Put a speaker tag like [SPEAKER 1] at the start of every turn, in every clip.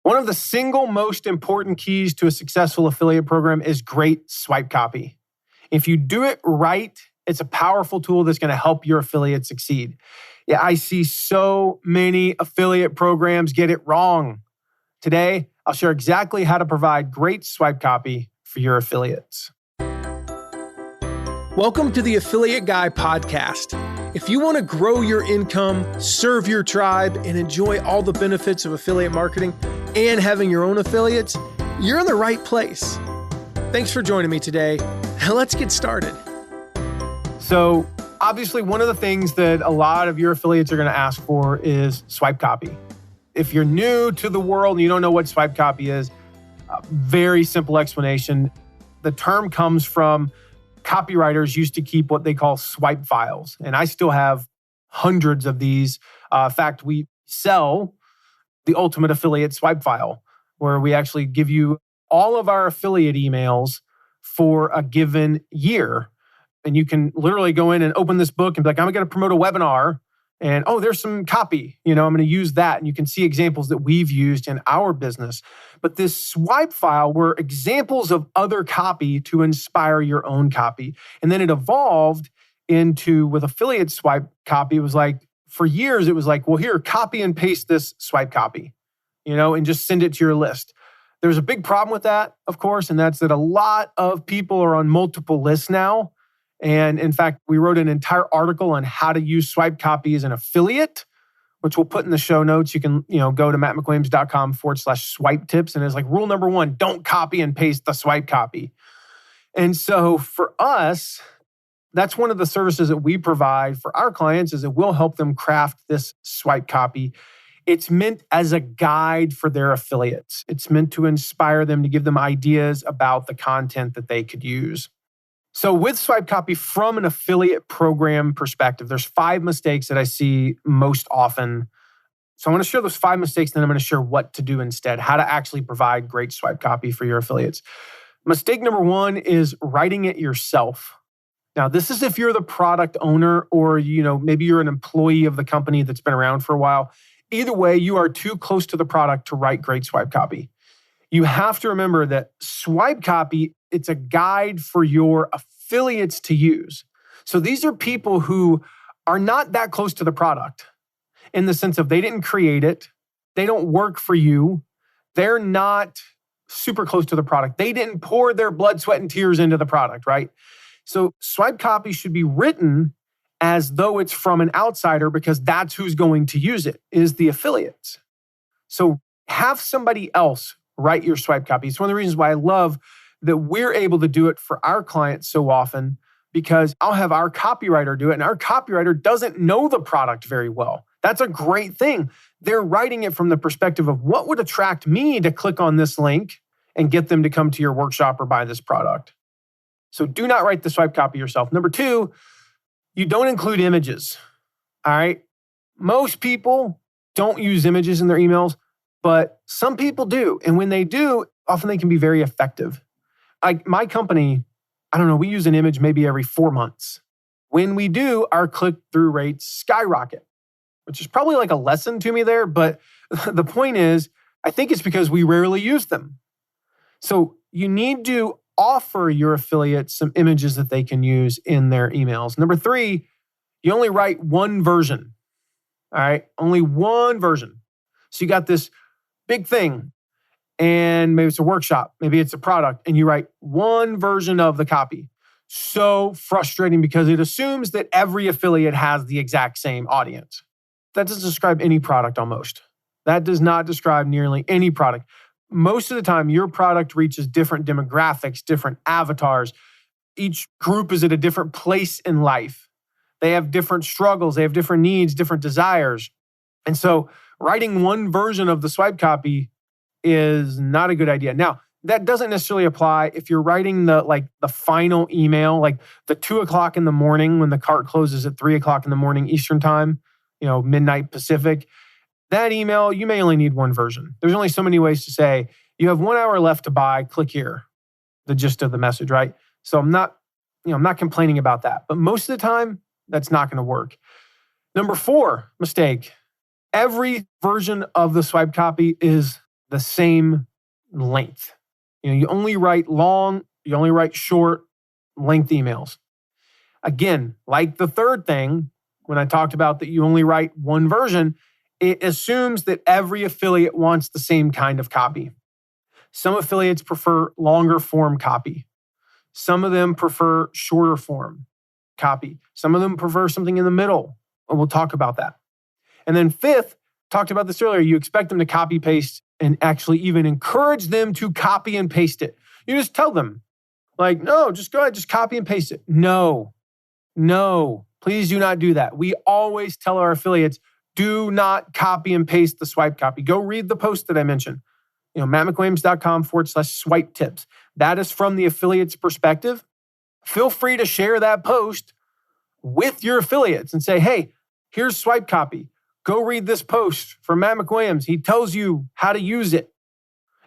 [SPEAKER 1] One of the single most important keys to a successful affiliate program is great swipe copy. If you do it right, it's a powerful tool that's going to help your affiliate succeed. Yeah, I see so many affiliate programs get it wrong. Today, I'll share exactly how to provide great swipe copy for your affiliates. Welcome to the Affiliate Guy podcast. If you want to grow your income, serve your tribe, and enjoy all the benefits of affiliate marketing and having your own affiliates, you're in the right place. Thanks for joining me today. Let's get started. So, obviously, one of the things that a lot of your affiliates are going to ask for is swipe copy. If you're new to the world and you don't know what swipe copy is, a very simple explanation. The term comes from copywriters used to keep what they call swipe files. And I still have hundreds of these. In fact, we sell the ultimate affiliate swipe file, where we actually give you all of our affiliate emails for a given year. And you can literally go in and open this book and be like, I'm going to promote a webinar. And there's some copy. I'm going to use that. And you can see examples that we've used in our business. But this swipe file were examples of other copy to inspire your own copy. And then it evolved into, with affiliate swipe copy, it was like, for years, it was like, well, here, copy and paste this swipe copy, and just send it to your list. There's a big problem with that, of course, and that's that a lot of people are on multiple lists now. And in fact, we wrote an entire article on how to use swipe copy as an affiliate, which we'll put in the show notes. You can, go to mattmcwilliams.com/swipe tips. And it's like rule number 1, don't copy and paste the swipe copy. And so for us, that's one of the services that we provide for our clients, is it will help them craft this swipe copy. It's meant as a guide for their affiliates. It's meant to inspire them, to give them ideas about the content that they could use. So with swipe copy from an affiliate program perspective, there's 5 mistakes that I see most often. So I want to share those 5 mistakes, then I'm going to share what to do instead, how to actually provide great swipe copy for your affiliates. Mistake number 1 is writing it yourself. Now, this is if you're the product owner or, maybe you're an employee of the company that's been around for a while. Either way, you are too close to the product to write great swipe copy. You have to remember that swipe copy, it's a guide for your affiliates to use. So these are people who are not that close to the product in the sense of they didn't create it. They don't work for you. They're not super close to the product. They didn't pour their blood, sweat, and tears into the product, right? So swipe copy should be written as though it's from an outsider, because that's who's going to use it, is the affiliates. So have somebody else write your swipe copy. It's one of the reasons why I love that we're able to do it for our clients so often, because I'll have our copywriter do it, and our copywriter doesn't know the product very well. That's a great thing. They're writing it from the perspective of what would attract me to click on this link and get them to come to your workshop or buy this product. So do not write the swipe copy yourself. Number 2, you don't include images. All right. Most people don't use images in their emails, but some people do. And when they do, often they can be very effective. Like my company, we use an image maybe every 4 months. When we do, our click-through rates skyrocket, which is probably like a lesson to me there. But the point is, I think it's because we rarely use them. So you need to offer your affiliates some images that they can use in their emails. Number 3, you only write one version. All right, only one version. So you got this big thing, and maybe it's a workshop, maybe it's a product, and you write one version of the copy. So frustrating, because it assumes that every affiliate has the exact same audience. That doesn't describe any product almost. That does not describe nearly any product. Most of the time, your product reaches different demographics, different avatars. Each group is at a different place in life. They have different struggles. They have different needs, different desires. And so writing one version of the swipe copy is not a good idea. Now, that doesn't necessarily apply if you're writing the final email, like the 2:00 in the morning when the cart closes at 3:00 in the morning Eastern time, midnight Pacific. That email, you may only need one version. There's only so many ways to say, you have 1 hour left to buy, click here. The gist of the message, right? So I'm not complaining about that. But most of the time, that's not going to work. Number 4 mistake. Every version of the swipe copy is the same length. You only write long, you only write short, length emails. Again, like the third thing, when I talked about that you only write one version, it assumes that every affiliate wants the same kind of copy. Some affiliates prefer longer form copy. Some of them prefer shorter form copy. Some of them prefer something in the middle, and we'll talk about that. And then fifth, talked about this earlier, you expect them to copy paste and actually even encourage them to copy and paste it. You just tell them, like, no, just go ahead, just copy and paste it. No, please do not do that. We always tell our affiliates, do not copy and paste the swipe copy. Go read the post that I mentioned. mattmcwilliams.com/swipe tips. That is from the affiliate's perspective. Feel free to share that post with your affiliates and say, hey, here's swipe copy. Go read this post from Matt McWilliams. He tells you how to use it.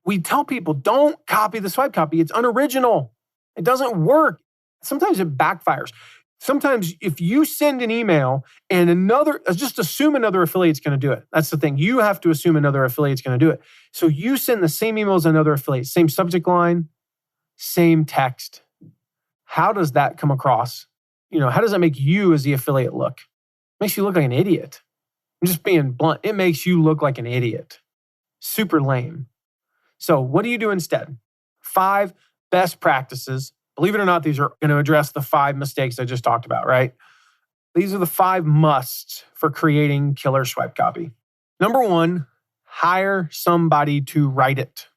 [SPEAKER 1] We tell people, don't copy the swipe copy. It's unoriginal. It doesn't work. Sometimes it backfires. Sometimes if you send an email and just assume another affiliate's going to do it. That's the thing. You have to assume another affiliate's going to do it. So you send the same email as another affiliate, same subject line, same text. How does that come across? How does that make you as the affiliate look? It makes you look like an idiot. I'm just being blunt. It makes you look like an idiot. Super lame. So what do you do instead? 5 best practices. Believe it or not, these are going to address the 5 mistakes I just talked about, right? These are the 5 musts for creating killer swipe copy. Number 1, hire somebody to write it.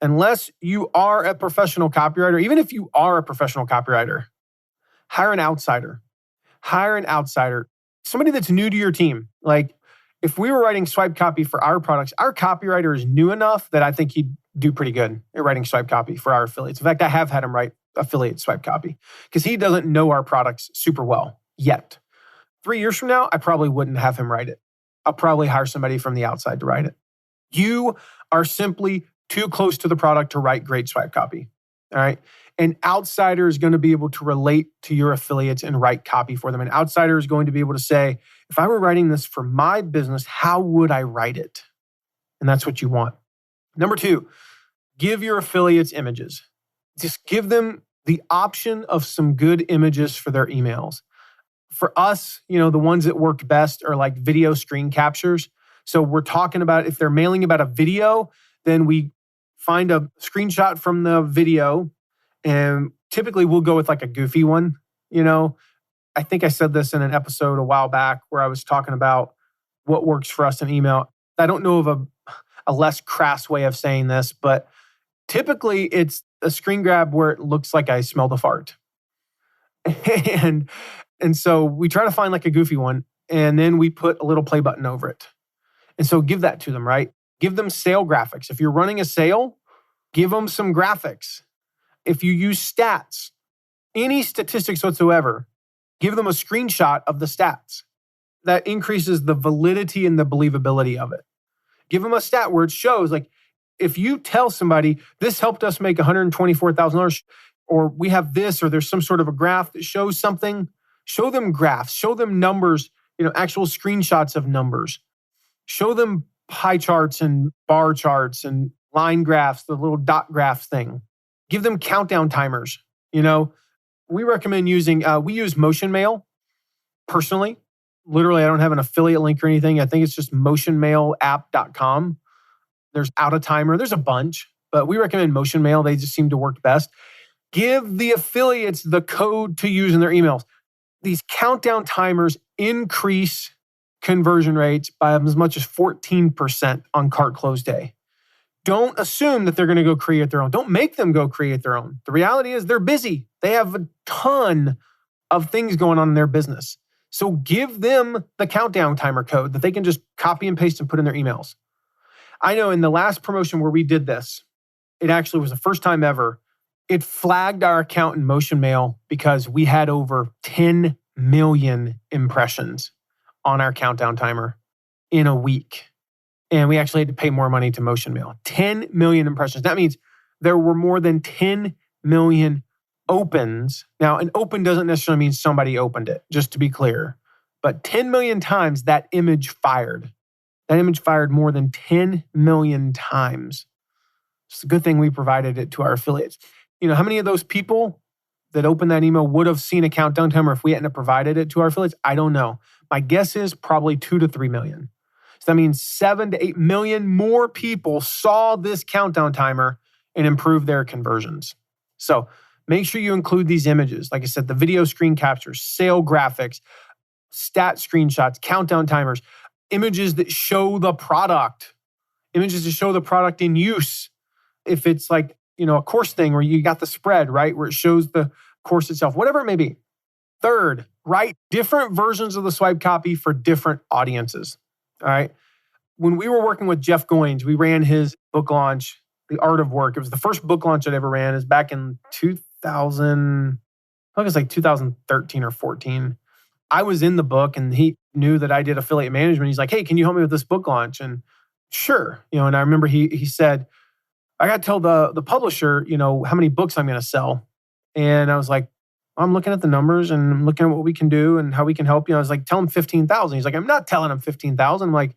[SPEAKER 1] Unless you are a professional copywriter, even if you are a professional copywriter, hire an outsider. Somebody that's new to your team. Like if we were writing swipe copy for our products, our copywriter is new enough that I think he'd do pretty good at writing swipe copy for our affiliates. In fact, I have had him write affiliate swipe copy because he doesn't know our products super well yet. 3 years from now, I probably wouldn't have him write it. I'll probably hire somebody from the outside to write it. You are simply too close to the product to write great swipe copy. All right. An outsider is going to be able to relate to your affiliates and write copy for them. An outsider is going to be able to say, if I were writing this for my business, how would I write it? And that's what you want. Number 2, give your affiliates images. Just give them the option of some good images for their emails. For us, the ones that work best are like video screen captures. So we're talking about if they're mailing about a video, then we find a screenshot from the video. And typically we'll go with like a goofy one. I think I said this in an episode a while back where I was talking about what works for us in email. I don't know of a less crass way of saying this, but typically it's a screen grab where it looks like I smelled a fart. And so we try to find like a goofy one, and then we put a little play button over it. And so give that to them, right? Give them sale graphics. If you're running a sale, give them some graphics. If you use stats, any statistics whatsoever, give them a screenshot of the stats. That increases the validity and the believability of it. Give them a stat where it shows, like, if you tell somebody, this helped us make $124,000, or we have this, or there's some sort of a graph that shows something, show them graphs, show them numbers, actual screenshots of numbers. Show them pie charts and bar charts and line graphs, the little dot graphs thing. Give them countdown timers. We recommend using, we use Motion Mail personally. Literally, I don't have an affiliate link or anything. I think it's just motionmailapp.com. There's Out a Timer. There's a bunch, but we recommend Motion Mail. They just seem to work best. Give the affiliates the code to use in their emails. These countdown timers increase conversion rates by as much as 14% on cart close day. Don't assume that they're going to go create their own. Don't make them go create their own. The reality is they're busy. They have a ton of things going on in their business. So give them the countdown timer code that they can just copy and paste and put in their emails. I know in the last promotion where we did this, it actually was the first time ever, it flagged our account in Motion Mail because we had over 10 million impressions on our countdown timer in a week. And we actually had to pay more money to Motion Mail. 10 million impressions. That means there were more than 10 million opens. Now, an open doesn't necessarily mean somebody opened it, just to be clear. But 10 million times that image fired. That image fired more than 10 million times. It's a good thing we provided it to our affiliates. How many of those people that opened that email would have seen a countdown timer if we hadn't provided it to our affiliates? I don't know. My guess is probably 2 to 3 million. So that means 7 to 8 million more people saw this countdown timer and improved their conversions. So make sure you include these images. Like I said, the video screen captures, sale graphics, stat screenshots, countdown timers, images that show the product, images that show the product in use. If it's like, a course thing where you got the spread, right? Where it shows the course itself, whatever it may be. Third, write different versions of the swipe copy for different audiences. All right. When we were working with Jeff Goins, we ran his book launch, The Art of Work. It was the first book launch I'd ever ran. It was back in 2000, I think it was like 2013 or 14. I was in the book and he knew that I did affiliate management. He's like, hey, can you help me with this book launch? And sure. And I remember he said, I got to tell the publisher, how many books I'm going to sell. And I was like, I'm looking at the numbers and I'm looking at what we can do and how we can help you. I was like, tell him 15,000. He's like, I'm not telling him 15,000. I'm like,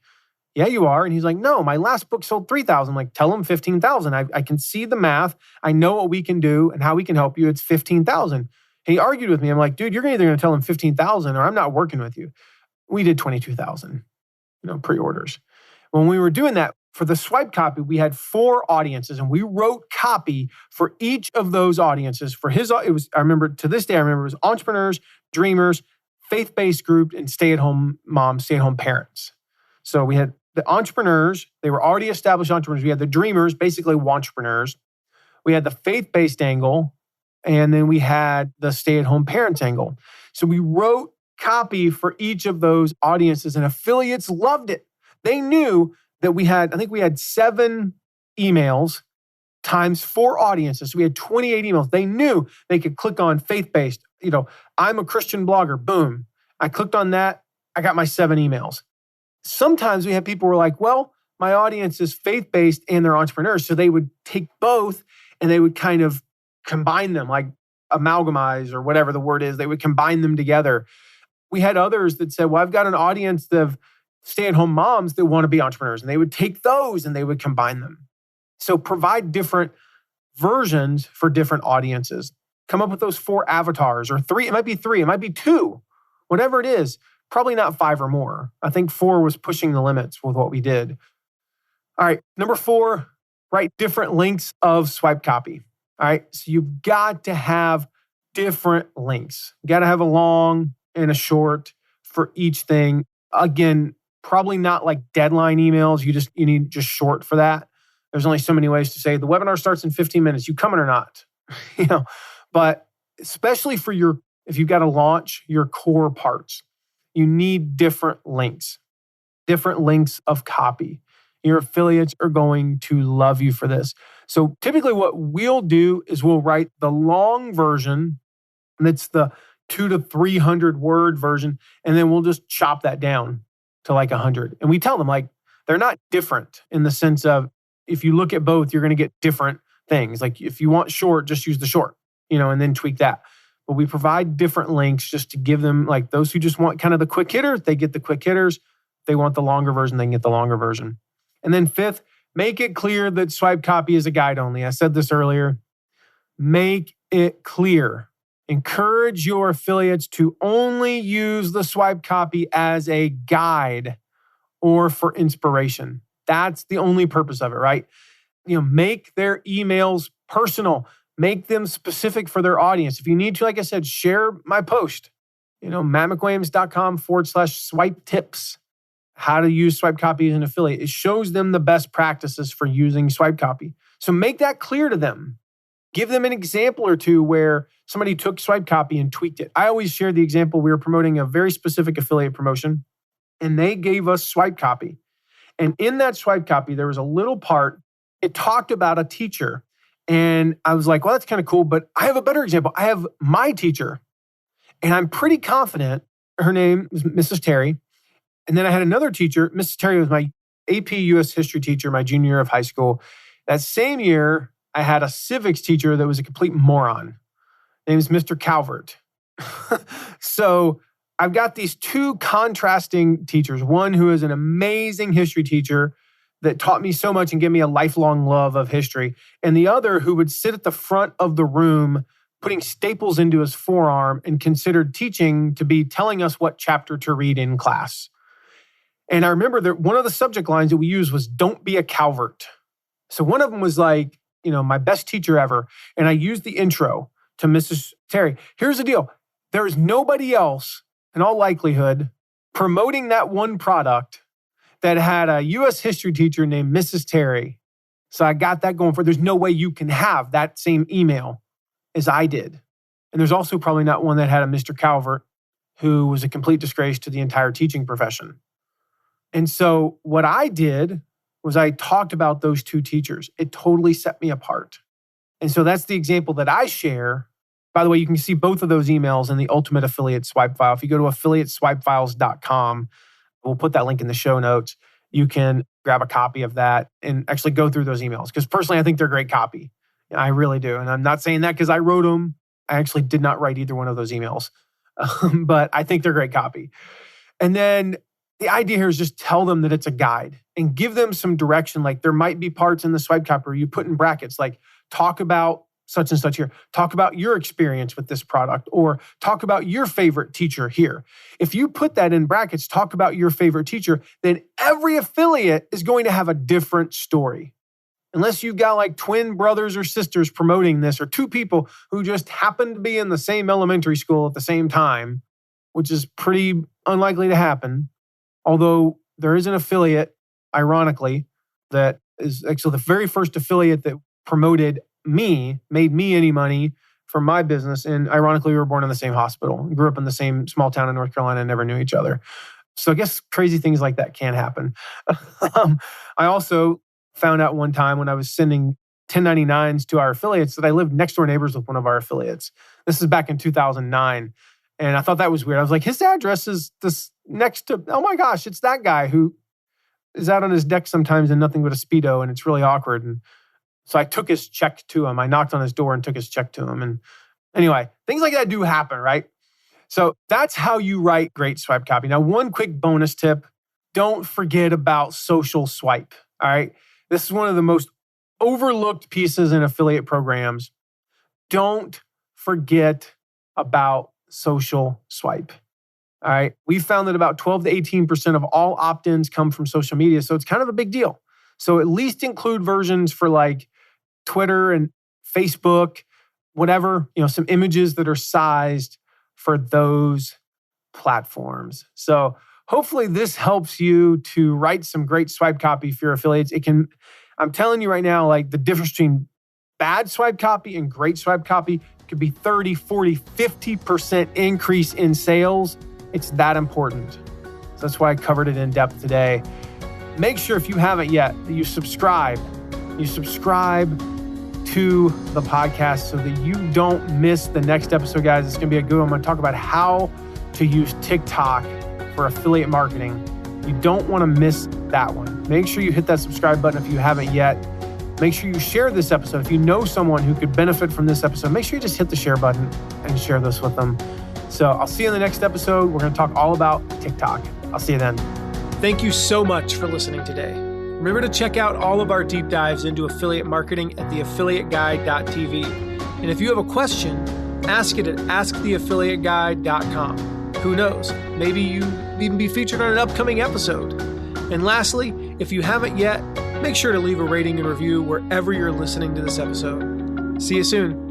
[SPEAKER 1] yeah, you are. And he's like, no, my last book sold 3,000. I'm like, tell him 15,000. I can see the math. I know what we can do and how we can help you. It's 15,000. He argued with me. I'm like, dude, you're either going to tell him 15,000 or I'm not working with you. We did 22,000, pre-orders. When we were doing that, for the swipe copy, we had 4 audiences and we wrote copy for each of those audiences. For his, I remember to this day, it was entrepreneurs, dreamers, faith-based group, and stay-at-home moms, stay-at-home parents. So we had the entrepreneurs, they were already established entrepreneurs. We had the dreamers, basically entrepreneurs. We had the faith-based angle, and then we had the stay-at-home parents angle. So we wrote copy for each of those audiences and affiliates loved it. They knew that we had 7 emails times 4 audiences. So we had 28 emails. They knew they could click on faith-based. I'm a Christian blogger. Boom. I clicked on that. I got my 7 emails. Sometimes we had people who were like, well, my audience is faith-based and they're entrepreneurs. So they would take both and they would kind of combine them, like amalgamize or whatever the word is. They would combine them together. We had others that said, well, I've got an audience of stay-at-home moms that want to be entrepreneurs. And they would take those and they would combine them. So provide different versions for different audiences. Come up with those 4 avatars or 3. It might be 3. It might be 2. Whatever it is. Probably not 5 or more. I think 4 was pushing the limits with what we did. All right. Number 4, write different lengths of swipe copy. All right. So you've got to have different lengths. You got to have a long and a short for each thing. Again, probably not like deadline emails. You need just short for that. There's only so many ways to say the webinar starts in 15 minutes. You coming or not? But especially for if you've got to launch your core parts, you need different links of copy. Your affiliates are going to love you for this. So typically what we'll do is we'll write the long version, and it's the 200 to 300 word version, and then we'll just chop that down to like 100. And we tell them like, they're not different in the sense of if you look at both, you're going to get different things. Like if you want short, just use the short, and then tweak that. But we provide different links just to give them, like those who just want kind of the quick hitters, they get the quick hitters. If they want the longer version, they can get the longer version. And then 5th, make it clear that swipe copy is a guide only. I said this earlier. Make it clear. Encourage your affiliates to only use the swipe copy as a guide or for inspiration. That's the only purpose of it, right? Make their emails personal. Make them specific for their audience. If you need to, like I said, share my post, mattmcwilliams.com/swipe tips, how to use swipe copy as an affiliate. It shows them the best practices for using swipe copy. So make that clear to them. Give them an example or two where somebody took swipe copy and tweaked it. I always share the example. We were promoting a very specific affiliate promotion and they gave us swipe copy. And in that swipe copy, there was a little part, it talked about a teacher. And I was like, well, that's kind of cool, but I have a better example. I have my teacher, and I'm pretty confident her name was Mrs. Terry. And then I had another teacher. Mrs. Terry was my AP US history teacher, my junior year of high school. That same year, I had a civics teacher that was a complete moron. His name is Mr. Calvert. So I've got these two contrasting teachers. One who is an amazing history teacher that taught me so much and gave me a lifelong love of history. And the other who would sit at the front of the room putting staples into his forearm and considered teaching to be telling us what chapter to read in class. And I remember that one of the subject lines that we used was, don't be a Calvert. So one of them was like, my best teacher ever. And I used the intro to Mrs. Terry. Here's the deal. There is nobody else, in all likelihood, promoting that one product that had a U.S. history teacher named Mrs. Terry. So I got that going for. There's no way you can have that same email as I did. And there's also probably not one that had a Mr. Calvert, who was a complete disgrace to the entire teaching profession. And so what I did was I talked about those two teachers. It totally set me apart. And so that's the example that I share. By the way, you can see both of those emails in the Ultimate Affiliate Swipe File. If you go to affiliateswipefiles.com, we'll put that link in the show notes. You can grab a copy of that and actually go through those emails. Because personally, I think they're great copy. I really do. And I'm not saying that because I wrote them. I actually did not write either one of those emails. But I think they're great copy. And then the idea here is just tell them that it's a guide and give them some direction. Like there might be parts in the swipe copy where you put in brackets, like talk about such and such here. Talk about your experience with this product, or talk about your favorite teacher here. If you put that in brackets, talk about your favorite teacher, then every affiliate is going to have a different story. Unless you've got like twin brothers or sisters promoting this, or two people who just happen to be in the same elementary school at the same time, which is pretty unlikely to happen. Although there is an affiliate, ironically, that is actually the very first affiliate that promoted me, made me any money from my business. And ironically, we were born in the same hospital, grew up in the same small town in North Carolina and never knew each other. So I guess crazy things like that can happen. I also found out one time when I was sending 1099s to our affiliates that I lived next door neighbors with one of our affiliates. This is back in 2009. And I thought that was weird. I was like, his address is this next to, oh my gosh, it's that guy who is out on his deck sometimes in nothing but a Speedo, and it's really awkward. And so I took his check to him. I knocked on his door and took his check to him. And anyway, things like that do happen, right? So that's how you write great swipe copy. Now, one quick bonus tip, don't forget about social swipe, all right? This is one of the most overlooked pieces in affiliate programs. Don't forget about social swipe, all right? We found that about 12 to 18% of all opt-ins come from social media, so it's kind of a big deal. So at least include versions for like Twitter and Facebook, whatever, some images that are sized for those platforms. So hopefully this helps you to write some great swipe copy for your affiliates. I'm telling you right now, like the difference between bad swipe copy and great swipe copy could be 30, 40, 50% increase in sales. It's that important. So that's why I covered it in depth today. Make sure if you haven't yet that you subscribe to the podcast so that you don't miss the next episode, guys. It's going to be a good one. I'm going to talk about how to use TikTok for affiliate marketing. You don't want to miss that one. Make sure you hit that subscribe button if you haven't yet. Make sure you share this episode. If you know someone who could benefit from this episode, make sure you just hit the share button and share this with them. So I'll see you in the next episode. We're going to talk all about TikTok. I'll see you then.
[SPEAKER 2] Thank you so much for listening today. Remember to check out all of our deep dives into affiliate marketing at theaffiliateguide.tv. And if you have a question, ask it at asktheaffiliateguide.com. Who knows? Maybe you even be featured on an upcoming episode. And lastly, if you haven't yet, make sure to leave a rating and review wherever you're listening to this episode. See you soon.